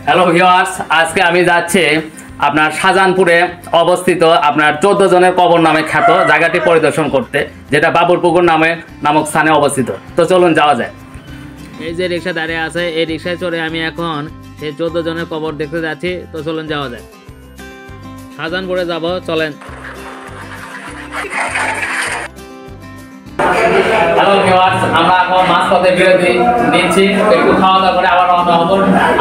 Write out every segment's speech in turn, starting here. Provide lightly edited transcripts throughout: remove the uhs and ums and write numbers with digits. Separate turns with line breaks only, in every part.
Hello viewers, আজকে আমি যাচ্ছি আপনার শাহজাহানপুরে অবস্থিত আপনার 14 জনের কবর নামে খ্যাত জায়গাটি পরিদর্শন করতে, যেটা বাবুরপুকুর নামক স্থানে অবস্থিত। তো চলুন যাওয়া যায়। এই যে রিক্সা দাঁড়িয়ে আছে, এই রিক্সায় চড়ে আমি এখন সেই 14 জনের কবর দেখতে যাচ্ছি। তো চলুন যাওয়া যায়, শাহজাহানপুরে যাব, চলেন। হ্যালো ভিউয়ার্স, আমরা এখন মাঝপথে বিরতি নিচ্ছি, একটু খাওয়া দাওয়া করে আবার রওনা হব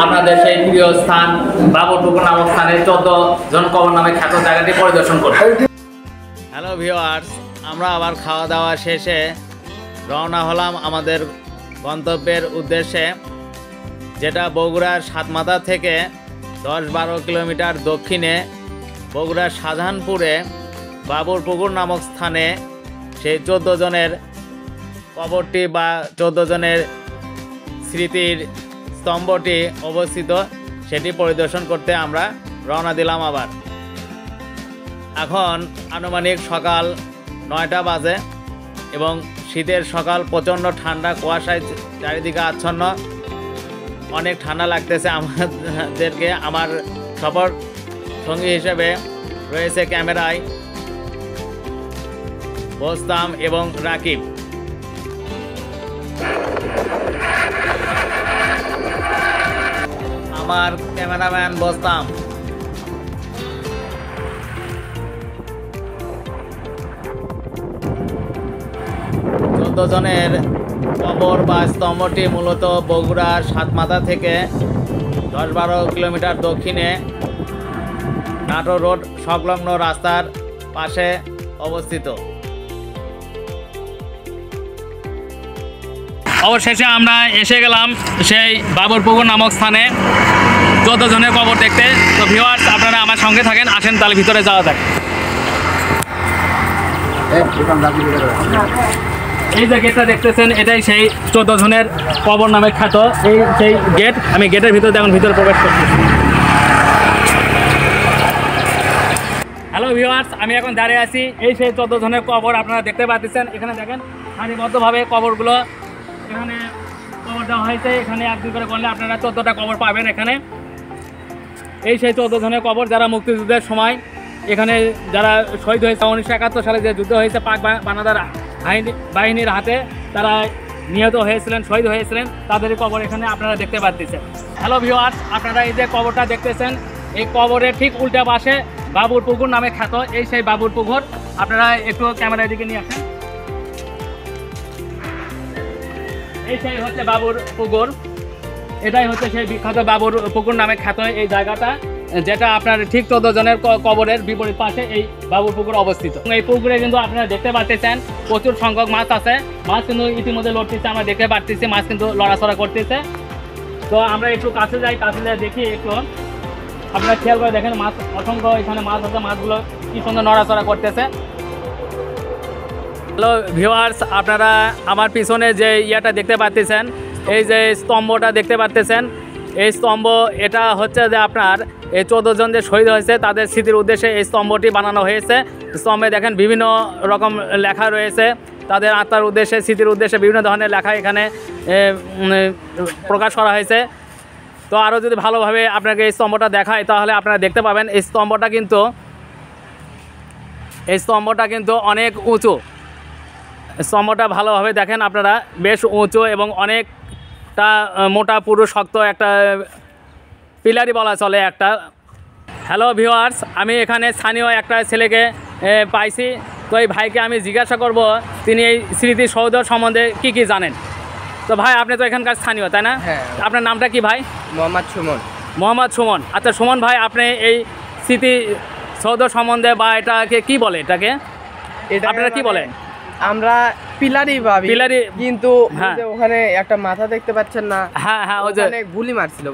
আপনাদের সেই প্রিয় স্থান বাবুরপুকুর নামক স্থানে 14 জন কবর নামে খ্যাত জায়গাটি পরিদর্শন করতে। হ্যালো ভিউয়ার্স, আমরা আবার খাওয়া দাওয়া শেষে রওনা হলাম আমাদের গন্তব্যের উদ্দেশ্যে, যেটা বগুড়ার সাতমাথা থেকে 10-12 কিলোমিটার দক্ষিণে বগুড়ার শাহজাহানপুরে বাবুরপুকুর নামক স্থানে সেই 14 জনের কবরটি বা 14 জনের স্মৃতির স্তম্ভটি অবস্থিত, সেটি পরিদর্শন করতে আমরা রওনা দিলাম। আবার এখন আনুমানিক সকাল 9টা বাজে এবং শীতের সকাল, প্রচণ্ড ঠান্ডা, কুয়াশায় চারিদিকে আচ্ছন্ন, অনেক ঠান্ডা লাগতেছে আমাদেরকে। আমার সফর সঙ্গী হিসেবে রয়েছে ক্যামেরায় বোস্তাম এবং রাকিব। আমার ক্যামেরাম্যান বোস্তাম। 14 জনের কবর বা স্তম্ভটি মূলত বগুড়ার সাতমাথা থেকে 10-12 কিলোমিটার দক্ষিণে নাটোর রোড সংলগ্ন রাস্তার পাশে অবস্থিত। অবশেষে আমরা এসে গেলাম সেই বাবুরপুকুর নামক স্থানে 14 জনের কবর দেখতে। তো ভিউয়ার্স, আপনারা আমার সঙ্গে থাকেন, আসেন তাহলে ভিতরে যাওয়া যাক। এই যে গেটটা দেখতেছেন, এটাই সেই 14 জনের কবর নামে খ্যাত এই সেই গেট। আমি গেটের ভিতরে এখন ভিতরে প্রবেশ করতেছি। হ্যালো ভিউয়ার্স, আমি এখন দাঁড়িয়ে আছি এই সেই 14 জনের কবর আপনারা দেখতে পাচ্ছেন। এখানে দেখেন সারিবদ্ধভাবে কবরগুলো এখানে কবর দেওয়া হয়েছে। এখানে 1-2 করে করলে আপনারা 14টা কবর পাবেন। এখানে এই সেই 14 জনের কবর, যারা মুক্তিযুদ্ধের সময় এখানে যারা শহীদ হয়েছে 1971 সালে যে যুদ্ধ হয়েছে পাক বানাদার বাহিনীর হাতে, তারা নিহত হয়েছিলেন, শহীদ হয়েছিলেন, তাদের কবর এখানে আপনারা দেখতে পাচ্ছেন। হ্যালো ভিউয়ার্স, আপনারা এই যে কবরটা দেখতেছেন, এই কবরের ঠিক উল্টা পাশে বাবুরপুকুর নামে খ্যাত এই সেই বাবুরপুকুর। আপনারা একটু ক্যামেরার দিকে নিয়ে আসেন। এই সেই হচ্ছে বাবুরপুকুর, এটাই হচ্ছে সেই বিখ্যাত বাবুরপুকুর নামে খ্যাত এই জায়গাটা, যেটা আপনার ঠিক 14 জনের কবরের বিপরীত পাশে এই বাবুরপুকুর অবস্থিত। এই পুকুরে কিন্তু আপনারা দেখতে পাচ্ছেন প্রচুর সংখ্যক মাছ আছে। মাছ কিন্তু ইতিমধ্যে লড়তেছে, আমরা দেখতে পাচ্ছি মাছ কিন্তু লড়াচড়া করতেছে। তো আমরা একটু কাছে যাই, কাছে যাই দেখি একটু, আপনারা খেয়াল করে দেখেন মাছ অসংখ্য এখানে মাছ আছে, মাছগুলো কি সুন্দর নড়াচড়া করতেছে। হ্যালো ভিউয়ার্স, আপনারা আমার পিছনে যে ইয়েটা দেখতে পাচ্ছেন, এই যে স্তম্ভটা দেখতে পাচ্ছেন, এই স্তম্ভ, এটা হচ্ছে যে আপনার এই 14 জন যে শহীদ হয়েছে তাদের স্মৃতির উদ্দেশ্যে এই স্তম্ভটি বানানো হয়েছে। স্তম্ভে দেখেন বিভিন্ন রকম লেখা রয়েছে, তাদের আত্মার উদ্দেশ্যে, স্মৃতির উদ্দেশ্যে বিভিন্ন ধরনের লেখা এখানে প্রকাশ করা হয়েছে। তো আরও যদি ভালোভাবে আপনাকে এই স্তম্ভটা দেখায় তাহলে আপনারা দেখতে পাবেন এই স্তম্ভটা কিন্তু অনেক উঁচু। স্তম্ভটা ভালোভাবে দেখেন আপনারা, বেশ উঁচু এবং অনেকটা মোটা, পুরো শক্ত একটা পিলারই বলা চলে একটা। হ্যালো ভিউয়ার্স, আমি এখানে স্থানীয় একটা ছেলেকে পাইছি। তো এই ভাইকে আমি জিজ্ঞাসা করব তিনি এই স্মৃতিসৌধ সম্বন্ধে কি জানেন। তো ভাই, আপনি তো এখানকার স্থানীয়, তাই না?
হ্যাঁ।
আপনার নামটা কি ভাই? মোহাম্মদ সুমন। আচ্ছা সুমন ভাই, আপনি এই স্মৃতিসৌধ সম্বন্ধে বা এটাকে কি বলে, এটাকে আপনারা কি বলেন?
আমরা পিলারই ভাবি,
পিলারই,
কিন্তু ওখানে একটা মাথা দেখতে পাচ্ছেন না?
হ্যাঁ, ওখানে
গুলি মারছিল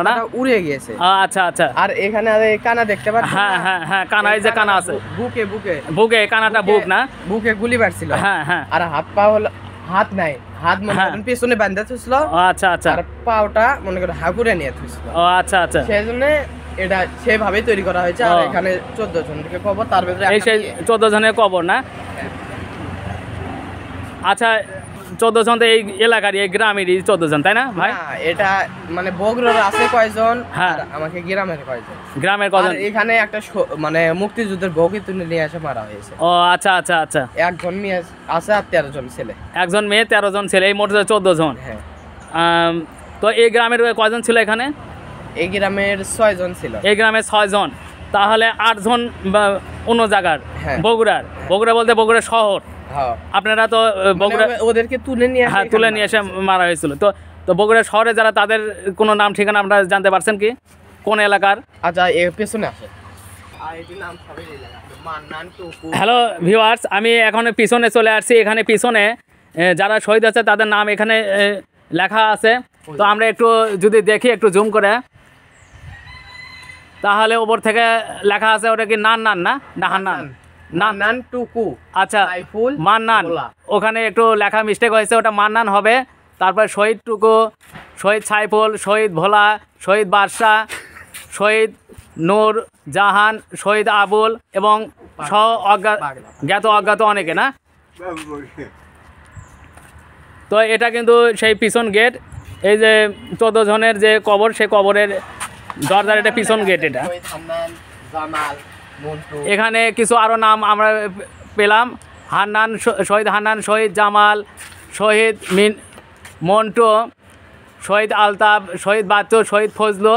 না,
উড়ে গিয়েছে।
আচ্ছা।
আর এখানে কানা দেখতে পাচ্ছেন?
হ্যাঁ, কানা, এই যে কানা আছে বুকে কানাটা, বুক না, বুকে
গুলি মারছিল। হ্যাঁ। আর হাত পা হলো, হাত নাই, হাত মনে করেন পেছনে বাঁধা থুছিল। আচ্ছা। আর পাওটা মনে করেন হাগুরে নিয়ে থুছিল। আচ্ছা। সেই জন্য এটা সেভাবেই তৈরি করা হয়েছে। আর এখানে 14 জনের কবর, তার ভিতরে
এই সেই 14 জনের কবর না? আচ্ছা
14 জন তো এই এলাকার এই গ্রামেরই 14 জন তাই না ভাই?
এটা মানে বগুড়ার আছে কয়জন,
হ্যাঁ
আমাকে গ্রামের কয়জন,
গ্রামের কয়জন?
এখানে একটা মানে মুক্তিযুদ্ধের বউকে তুলে নিয়ে এসে মারা হয়েছে।
ও আচ্ছা আচ্ছা আচ্ছা,
একজন মেয়ে আছে আর 13 জন ছেলে।
একজন মেয়ে 13 জন ছেলে, এই মোট 14 জন।
হ্যাঁ।
তো এই গ্রামের কয়জন ছিল এখানে?
এই গ্রামের 6 জন ছিল।
এই গ্রামে 6 জন, তাহলে 8 জন অন্য জায়গার বগুড়ার। বগুড়া বলতে বগুড়া শহর। আপনারা তো বগুড়া
ওদেরকে তুলে নিয়ে
এসে মারা হয়েছিল। তো তো বগুড়া শহরে যারা, তাদের কোনো নাম ঠিকানা আপনারা জানতে পারছেন কি, কোন এলাকার?
আচ্ছা এর পেছনে আছে।
হ্যালো ভিউয়ার্স, আমি এখন পিছনে চলে আসছি। এখানে পিছনে যারা শহীদ আছে তাদের নাম এখানে লেখা আছে। তো আমরা একটু যদি দেখি, একটু জুম করে, তাহলে উপর থেকে লেখা আছে ওটা কি নান্নান না হান্নান?
নান্নান টুকু।
আচ্ছা মান্নান, ওখানে একটু লেখা মিস্টেক হয়েছে, ওটা মান্নান হবে। তারপর শহীদ টুকু, শহীদ সাইফুল, শহীদ ভোলা, শহীদ বাদশাহ, শহীদ নূর জাহান, শহীদ আবুল এবং জ্ঞাত অজ্ঞাত অনেকে না। তো এটা কিন্তু সেই পিছন গেট, এই যে 14 জনের যে কবর, সেই কবরের দরজার এটা পিছন গেট। এটা এখানে কিছু আরও নাম আমরা পেলাম, হান্নান, শহীদ হান্নান, শহীদ জামাল, শহীদ মন্টু, শহীদ আলতাফ, শহীদ বাচ্চু, শহীদ ফজলু,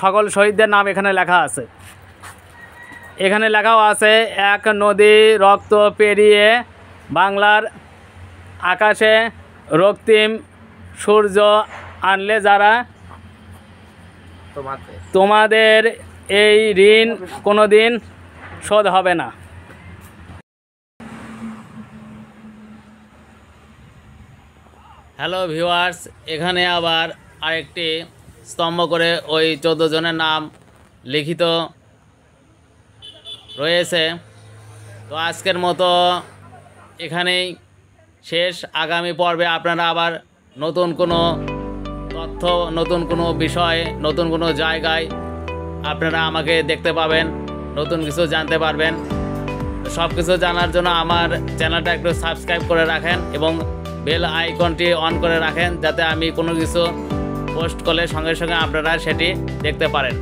সকল শহীদদের নাম এখানে লেখা আছে। এখানে লেখাও আছে, এক নদী রক্ত পেরিয়ে বাংলার আকাশে রক্তিম সূর্য আনলে যারা, তোমাদের এই ঋণ কোনোদিন শোধ হবে না। হ্যালো ভিউয়ার্স, এখানে আবার আরেকটি স্তম্ভ করে ওই 14 জনের নাম লিখিত রয়েছে। তো আজকের মতো এখানেই শেষ। আগামী পর্বে আপনারা আবার নতুন কোনো তথ্য, নতুন কোনো বিষয়, নতুন কোনো জায়গায় আপনারা আমাকে দেখতে পাবেন, নতুন কিছু জানতে পারবেন। সব কিছু জানার জন্য আমার চ্যানেলটা একটু সাবস্ক্রাইব করে রাখেন এবং বেল আইকনটি অন করে রাখেন, যাতে আমি কোনো কিছু পোস্ট করলে সঙ্গে সঙ্গে আপনারা সেটি দেখতে পারেন।